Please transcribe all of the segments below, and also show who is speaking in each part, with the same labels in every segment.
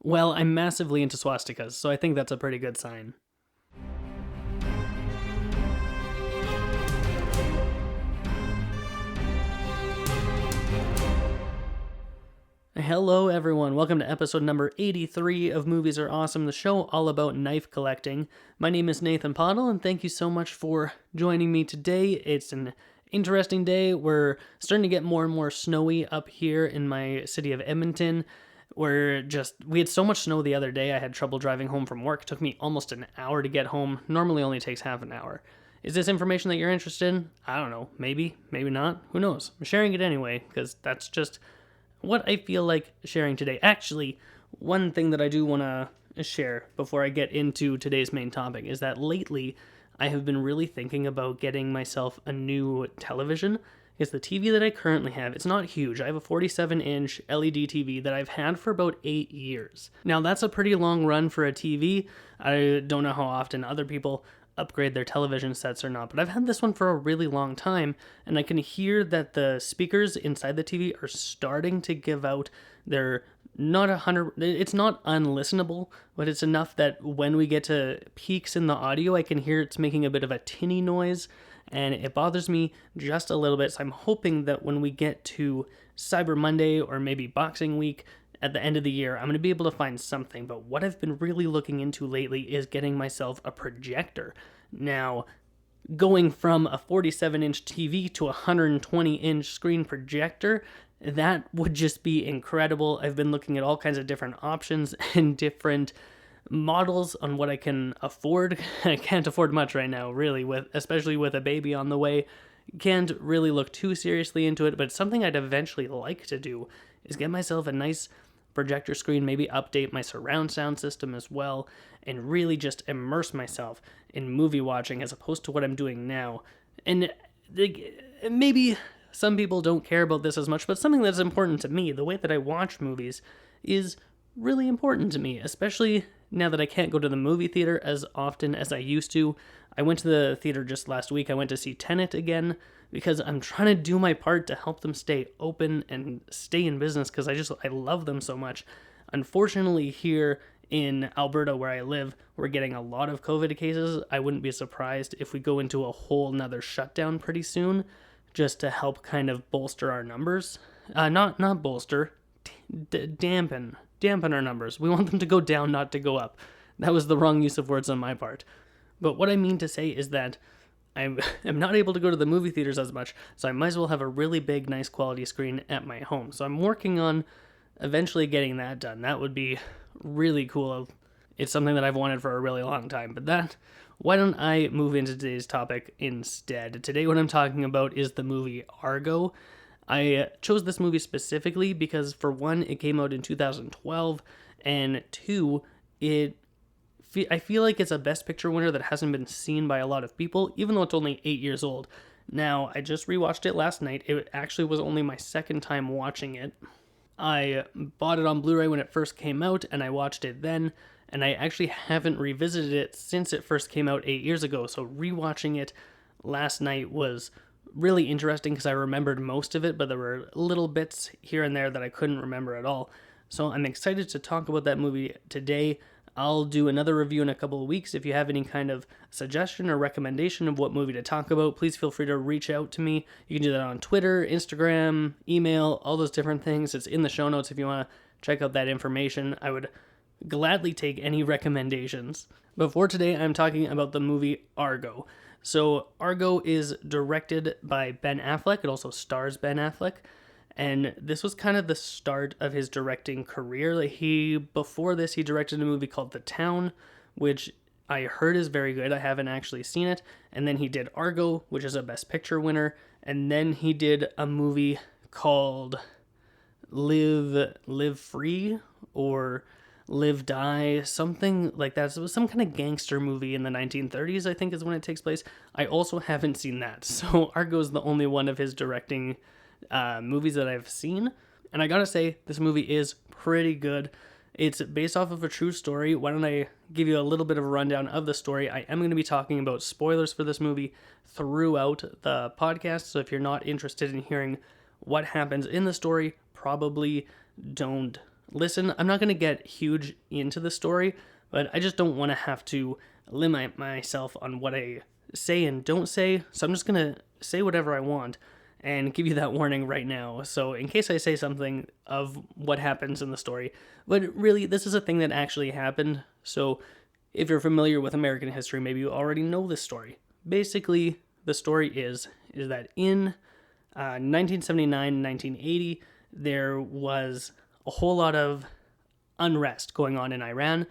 Speaker 1: Well, I'm massively into swastikas, so I think that's a pretty good sign. Hello, everyone. Welcome to episode number 83 of Movies Are Awesome, the show all about knife collecting. My name is Nathan Pottle, and thank you so much for joining me today. It's an interesting day. We're starting to get more and more snowy up here in my city of Edmonton. We had so much snow the other day, I had trouble driving home from work. It took me almost an hour to get home. Normally only takes half an hour. Is this information that you're interested in? I don't know. Maybe, maybe not. Who knows? I'm sharing it anyway, because that's just what I feel like sharing today. Actually, one thing that I do want to share before I get into today's main topic is that lately I have been really thinking about getting myself a new television. Because the TV that I currently have, it's not huge. I have a 47-inch LED TV that I've had for about 8 years. Now, that's a pretty long run for a TV. I don't know how often other people upgrade their television sets or not, but I've had this one for a really long time, and I can hear that the speakers inside the TV are starting to give out their it's not unlistenable, but it's enough that when we get to peaks in the audio, I can hear it's making a bit of a tinny noise, and it bothers me just a little bit. So I'm hoping that when we get to Cyber Monday or maybe Boxing Week at the end of the year, I'm going to be able to find something. But what I've been really looking into lately is getting myself a projector. Now, going from a 47-inch TV to a 120-inch screen projector, that would just be incredible. I've been looking at all kinds of different options and different models on what I can afford. I can't afford much right now, really, especially with a baby on the way. Can't really look too seriously into it, but something I'd eventually like to do is get myself a nice projector screen, maybe update my surround sound system as well, and really just immerse myself in movie watching as opposed to what I'm doing now. And maybe some people don't care about this as much, but something that's important to me, the way that I watch movies, is really important to me, especially now that I can't go to the movie theater as often as I used to. I went to the theater just last week. I went to see Tenet again because I'm trying to do my part to help them stay open and stay in business because I love them so much. Unfortunately, here in Alberta where I live, we're getting a lot of COVID cases. I wouldn't be surprised if we go into a whole nother shutdown pretty soon just to help kind of bolster our numbers. Not bolster, dampen our numbers. We want them to go down, not to go up. That was the wrong use of words on my part. But what I mean to say is that I'm not able to go to the movie theaters as much, so I might as well have a really big, nice quality screen at my home. So I'm working on eventually getting that done. That would be really cool. It's something that I've wanted for a really long time. But why don't I move into today's topic instead? Today what I'm talking about is the movie Argo. I chose this movie specifically because, for one, it came out in 2012, and two, I feel like it's a Best Picture winner that hasn't been seen by a lot of people, even though it's only 8 years old. Now, I just rewatched it last night. It actually was only my second time watching it. I bought it on Blu-ray when it first came out, and I watched it then, and I actually haven't revisited it since it first came out 8 years ago, so rewatching it last night was really interesting because I remembered most of it, but there were little bits here and there that I couldn't remember at all. So I'm excited to talk about that movie today. I'll do another review in a couple of weeks. If you have any kind of suggestion or recommendation of what movie to talk about, please feel free to reach out to me. You can do that on Twitter, Instagram, email, all those different things. It's in the show notes if you want to check out that information. I would gladly take any recommendations. But for today, I'm talking about the movie Argo. So Argo is directed by Ben Affleck. It also stars Ben Affleck. And this was kind of the start of his directing career. Before this, he directed a movie called The Town, which I heard is very good. I haven't actually seen it. And then he did Argo, which is a Best Picture winner. And then he did a movie called Live Free or Live Die, something like that. So it was some kind of gangster movie in the 1930s, I think is when it takes place. I also haven't seen that. So Argo is the only one of his directing movies that I've seen. And I gotta say, this movie is pretty good. It's based off of a true story. Why don't I give you a little bit of a rundown of the story? I am going to be talking about spoilers for this movie throughout the podcast. So if you're not interested in hearing what happens in the story, probably don't listen. I'm not going to get huge into the story, but I just don't want to have to limit myself on what I say and don't say. So I'm just going to say whatever I want and give you that warning right now. So in case I say something of what happens in the story, but really this is a thing that actually happened. So if you're familiar with American history, maybe you already know this story. Basically, the story is that in 1979, 1980, there was a whole lot of unrest going on in Iran.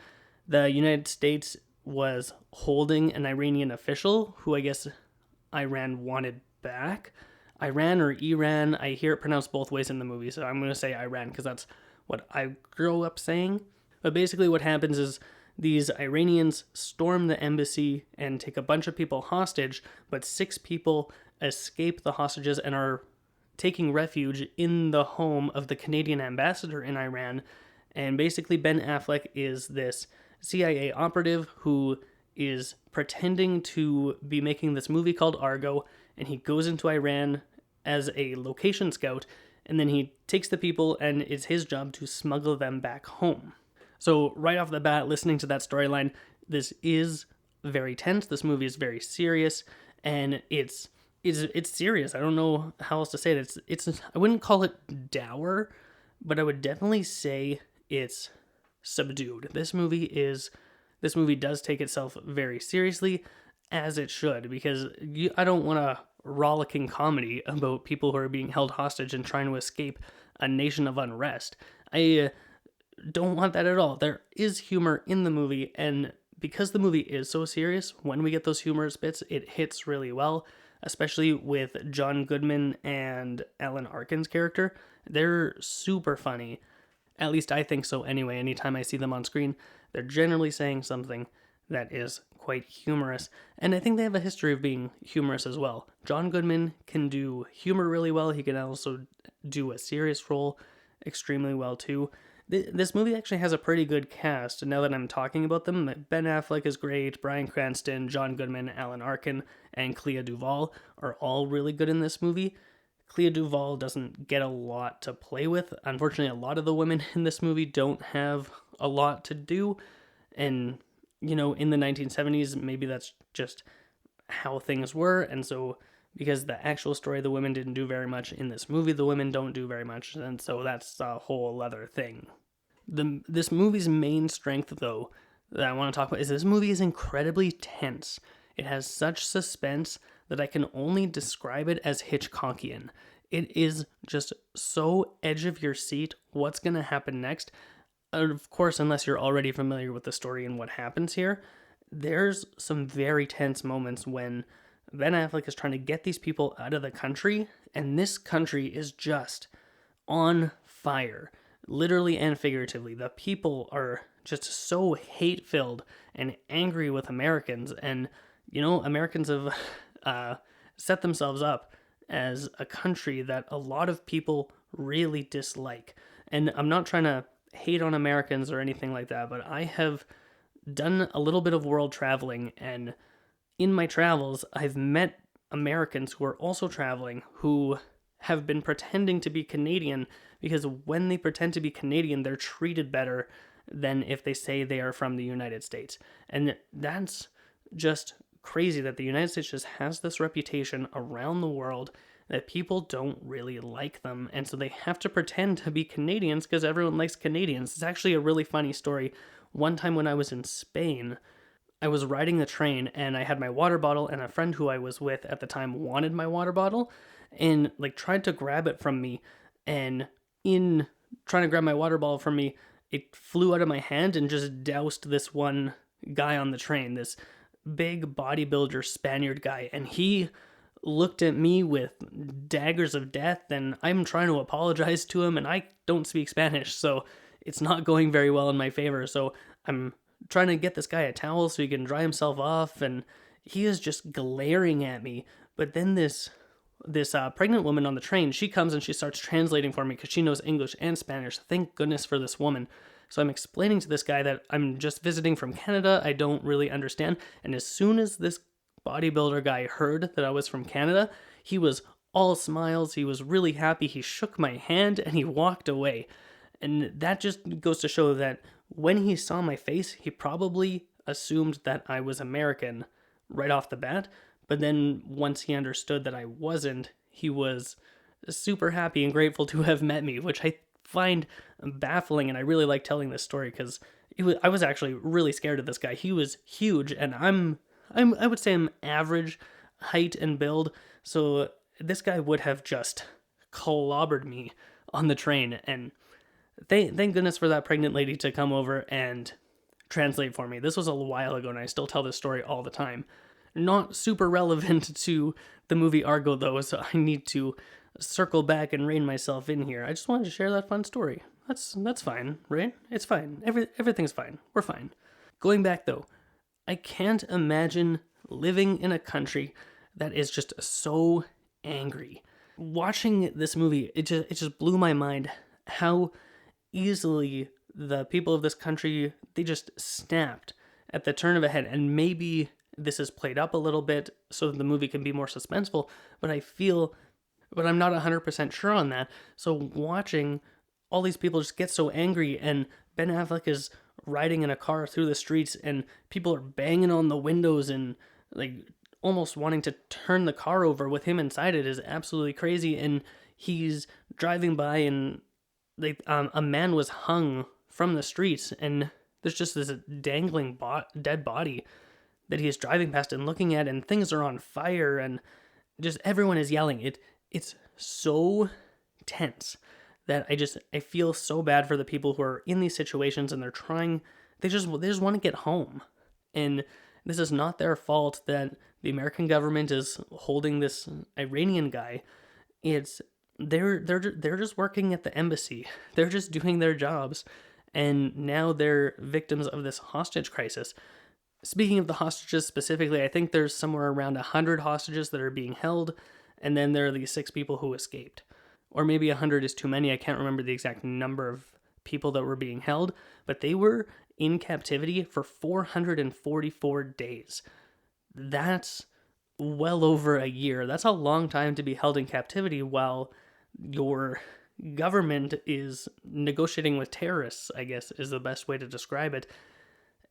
Speaker 1: The United States was holding an Iranian official who I guess Iran wanted back. Iran or Iran, I hear it pronounced both ways in the movie, so I'm going to say Iran because that's what I grew up saying. But basically what happens is these Iranians storm the embassy and take a bunch of people hostage, but 6 people escape the hostages and are taking refuge in the home of the Canadian ambassador in Iran. And basically Ben Affleck is this CIA operative who is pretending to be making this movie called Argo, and he goes into Iran as a location scout, and then he takes the people and it's his job to smuggle them back home. So right off the bat, listening to that storyline, this is very tense. This movie is very serious, and it's serious. I don't know how else to say it. It's I wouldn't call it dour, but I would definitely say it's subdued. This movie does take itself very seriously, as it should, because I don't want a rollicking comedy about people who are being held hostage and trying to escape a nation of unrest. I don't want that at all. There is humor in the movie, and because the movie is so serious, when we get those humorous bits, it hits really well, especially with John Goodman and Alan Arkin's character. They're super funny. At least I think so anyway. Anytime I see them on screen, they're generally saying something that is quite humorous. And I think they have a history of being humorous as well. John Goodman can do humor really well. He can also do a serious role extremely well too. This movie actually has a pretty good cast. And now that I'm talking about them, Ben Affleck is great, Bryan Cranston, John Goodman, Alan Arkin, and Clea Duvall are all really good in this movie. Clea Duvall doesn't get a lot to play with. Unfortunately, a lot of the women in this movie don't have a lot to do. And, you know, in the 1970s, maybe that's just how things were. And so, because the actual story, the women didn't do very much. In this movie, the women don't do very much. And so that's a whole other thing. This movie's main strength, though, that I want to talk about is this movie is incredibly tense. It has such suspense that I can only describe it as Hitchcockian. It is just so edge of your seat. What's going to happen next? Of course, unless you're already familiar with the story and what happens here, there's some very tense moments when Ben Affleck is trying to get these people out of the country, and this country is just on fire, literally and figuratively. The people are just so hate-filled and angry with Americans, and, you know, Americans have set themselves up as a country that a lot of people really dislike. And I'm not trying to hate on Americans or anything like that, but I have done a little bit of world traveling, and in my travels, I've met Americans who are also traveling who have been pretending to be Canadian, because when they pretend to be Canadian, they're treated better than if they say they are from the United States. And that's just crazy that the United States just has this reputation around the world that people don't really like them, and so they have to pretend to be Canadians because everyone likes Canadians. It's actually a really funny story. One time when I was in Spain, I was riding the train and I had my water bottle, and a friend who I was with at the time wanted my water bottle and tried to grab it from me, and in trying to grab my water bottle from me, it flew out of my hand and just doused this one guy on the train, this big bodybuilder Spaniard guy, and he looked at me with daggers of death, and I'm trying to apologize to him, and I don't speak Spanish, so it's not going very well in my favor. So I'm trying to get this guy a towel so he can dry himself off, and he is just glaring at me. But then this pregnant woman on the train, she comes and she starts translating for me because she knows English and Spanish. Thank goodness for this woman. So I'm explaining to this guy that I'm just visiting from Canada. I don't really understand. And as soon as this bodybuilder guy heard that I was from Canada, he was all smiles. He was really happy. He shook my hand and he walked away. And that just goes to show that when he saw my face, he probably assumed that I was American right off the bat. But then once he understood that I wasn't, he was super happy and grateful to have met me, which I find baffling. And I really like telling this story because I was actually really scared of this guy. He was huge, and I would say I'm average height and build. So this guy would have just clobbered me on the train. And thank goodness for that pregnant lady to come over and translate for me. This was a while ago, and I still tell this story all the time. Not super relevant to the movie Argo, though, so I need to circle back and rein myself in here. I just wanted to share that fun story. That's fine, right? It's fine. Everything's fine. We're fine. Going back, though, I can't imagine living in a country that is just so angry. Watching this movie, it just blew my mind how easily the people of this country, they just snapped at the turn of a head. And maybe this is played up a little bit so that the movie can be more suspenseful, but I'm not 100% sure on that. So watching all these people just get so angry, and Ben Affleck is riding in a car through the streets, and people are banging on the windows and like almost wanting to turn the car over with him inside it, is absolutely crazy. And he's driving by, and like a man was hung from the streets, and there's just this dangling dead body that he is driving past and looking at, and things are on fire, and just everyone is yelling. It's so tense that I feel so bad for the people who are in these situations, and they just want to get home. And this is not their fault that the American government is holding this Iranian guy. They're just working at the embassy. They're just doing their jobs, and now they're victims of this hostage crisis. Speaking of the hostages specifically, I think there's somewhere around 100 hostages that are being held, and then there are these 6 people who escaped. Or maybe 100 is too many. I can't remember the exact number of people that were being held, but they were in captivity for 444 days. That's well over a year. That's a long time to be held in captivity while your government is negotiating with terrorists, I guess is the best way to describe it.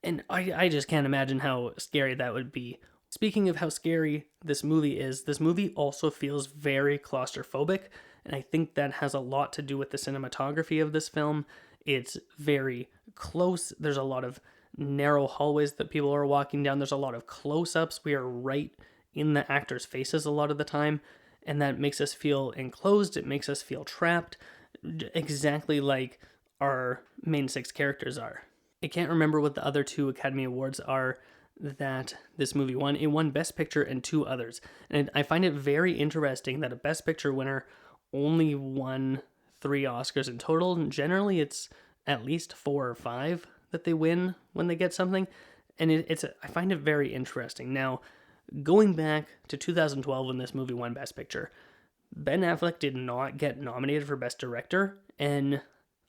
Speaker 1: And I just can't imagine how scary that would be. Speaking of how scary this movie is, this movie also feels very claustrophobic, and I think that has a lot to do with the cinematography of this film. It's very close. There's a lot of narrow hallways that people are walking down. There's a lot of close-ups. We are right in the actors' faces a lot of the time, and that makes us feel enclosed. It makes us feel trapped, exactly like our main 6 characters are. I can't remember what the other 2 Academy Awards are that this movie won. It won Best Picture and 2 others. And I find it very interesting that a Best Picture winner only won 3 Oscars in total. And generally, it's at least 4 or 5 that they win when they get something. And I find it very interesting. Now, going back to 2012 when this movie won Best Picture, Ben Affleck did not get nominated for Best Director, and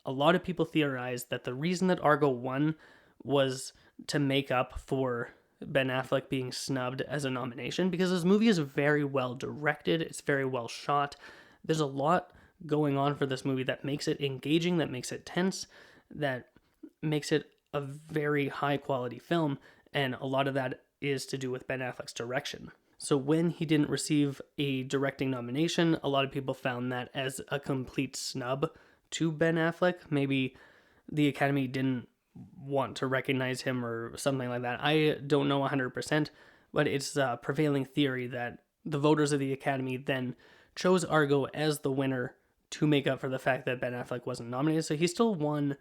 Speaker 1: a lot of people theorized that the reason that Argo won was to make up for Ben Affleck being snubbed as a nomination, because this movie is very well directed, it's very well shot. There's a lot going on for this movie that makes it engaging, that makes it tense, that makes it a very high quality film, and a lot of that is to do with Ben Affleck's direction. So when he didn't receive a directing nomination, a lot of people found that as a complete snub to Ben Affleck. Maybe the Academy didn't want to recognize him or something like that. I don't know 100%, but it's a prevailing theory that the voters of the Academy then chose Argo as the winner to make up for the fact that Ben Affleck wasn't nominated. So he still won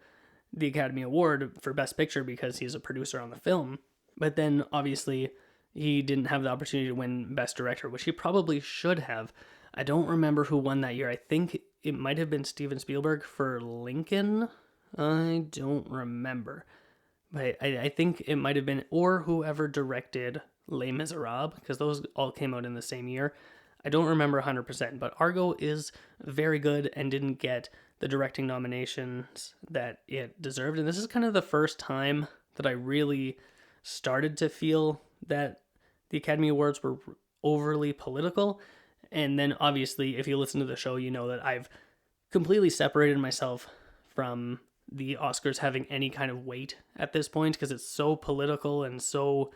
Speaker 1: the Academy Award for Best Picture because he's a producer on the film. But then obviously he didn't have the opportunity to win Best Director, which he probably should have. I don't remember who won that year. I think it might have been Steven Spielberg for Lincoln. I don't remember. But I think it might have been, or whoever directed Les Miserables, because those all came out in the same year. I don't remember 100%, but Argo is very good and didn't get the directing nominations that it deserved. And this is kind of the first time that I really started to feel that the Academy Awards were overly political. And then obviously, if you listen to the show, you know that I've completely separated myself from the Oscars having any kind of weight at this point, because it's so political and so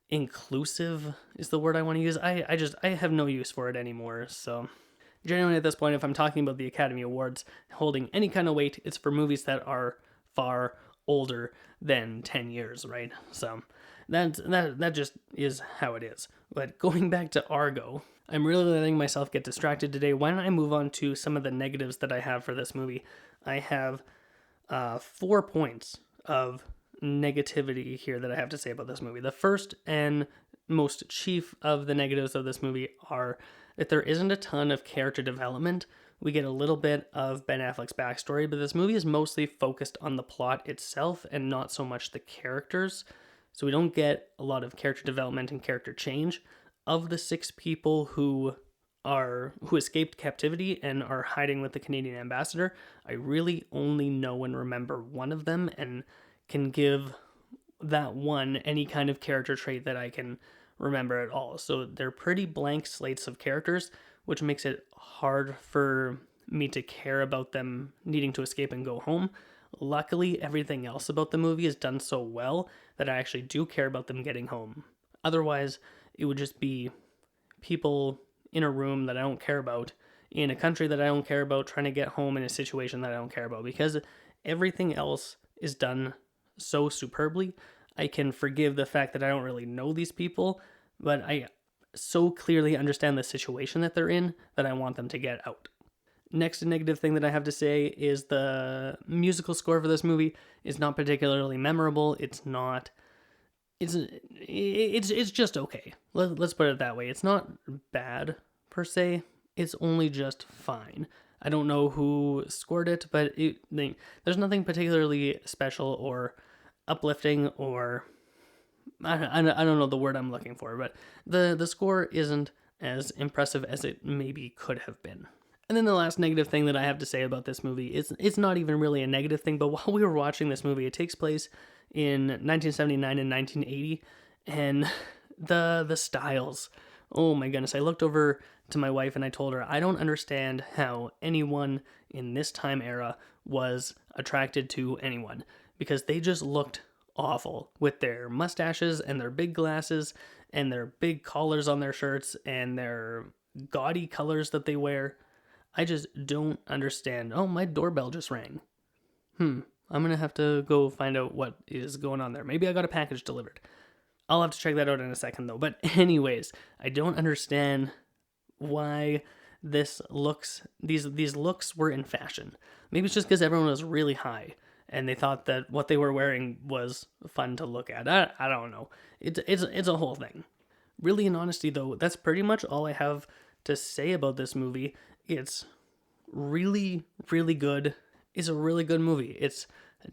Speaker 1: inclusive is the word I want to use. I have no use for it anymore. So genuinely at this point, if I'm talking about the Academy Awards holding any kind of weight, it's for movies that are far older than 10 years, right? So that just is how it is. But going back to Argo, I'm really letting myself get distracted today. Why don't I move on to some of the negatives that I have for this movie? I have 4 points of negativity here that I have to say about this movie. The first and most chief of the negatives of this movie are that there isn't a ton of character development. We get a little bit of Ben Affleck's backstory, but this movie is mostly focused on the plot itself and not so much the characters. So we don't get a lot of character development and character change. Of the 6 people who escaped captivity and are hiding with the Canadian ambassador, I really only know and remember one of them, and can give that one any kind of character trait that I can remember at all. So they're pretty blank slates of characters, which makes it hard for me to care about them needing to escape and go home. Luckily, everything else about the movie is done so well that I actually do care about them getting home. Otherwise, it would just be people in a room that I don't care about, in a country that I don't care about, trying to get home in a situation that I don't care about, because everything else is done so superbly. I can forgive the fact that I don't really know these people, but I so clearly understand the situation that they're in that I want them to get out. Next negative thing that I have to say is the musical score for this movie is not particularly memorable. It's just okay. Let's put it that way. It's not bad per se. It's only just fine. I don't know who scored it, but there's nothing particularly special or uplifting, or I don't know the word I'm looking for, but the score isn't as impressive as it maybe could have been. And then the last negative thing that I have to say about this movie is it's not even really a negative thing, but while we were watching this movie, it takes place in 1979 and 1980, and the styles, oh my goodness. I looked over to my wife and I told her, I don't understand how anyone in this time era was attracted to anyone, because they just looked awful with their mustaches and their big glasses and their big collars on their shirts and their gaudy colors that they wear. I just don't understand. Oh, my doorbell just rang. I'm going to have to go find out what is going on there. Maybe I got a package delivered. I'll have to check that out in a second though. But anyways, I don't understand why these looks were in fashion. Maybe it's just because everyone was really high and they thought that what they were wearing was fun to look at. I don't know. It's a whole thing. Really, in honesty though, that's pretty much all I have to say about this movie. It's really, really good. It's a really good movie. It's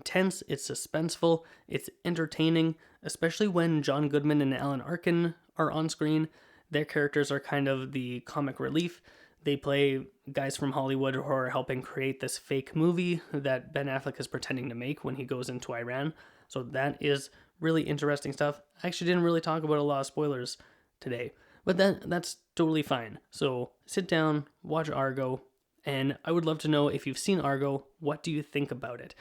Speaker 1: tense, it's suspenseful, it's entertaining, especially when John Goodman and Alan Arkin are on screen. Their characters are kind of the comic relief. They play guys from Hollywood who are helping create this fake movie that Ben Affleck is pretending to make when he goes into Iran. So that is really interesting stuff. I actually didn't really talk about a lot of spoilers today, but that's totally fine. So sit down, watch Argo, and I would love to know if you've seen Argo, what do you think about it?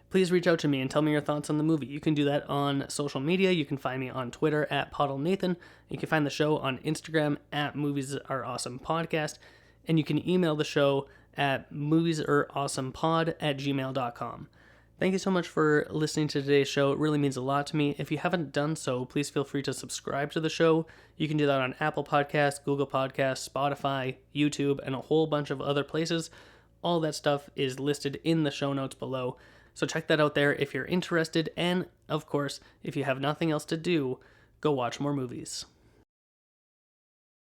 Speaker 1: Please reach out to me and tell me your thoughts on the movie. You can do that on social media. You can find me on Twitter at Pottle Nathan. You can find the show on Instagram at Movies Are Awesome Podcast. And you can email the show at moviesareawesomepod@gmail.com. Thank you so much for listening to today's show. It really means a lot to me. If you haven't done so, please feel free to subscribe to the show. You can do that on Apple Podcasts, Google Podcasts, Spotify, YouTube, and a whole bunch of other places. All that stuff is listed in the show notes below. So check that out there if you're interested. And, of course, if you have nothing else to do, go watch more movies.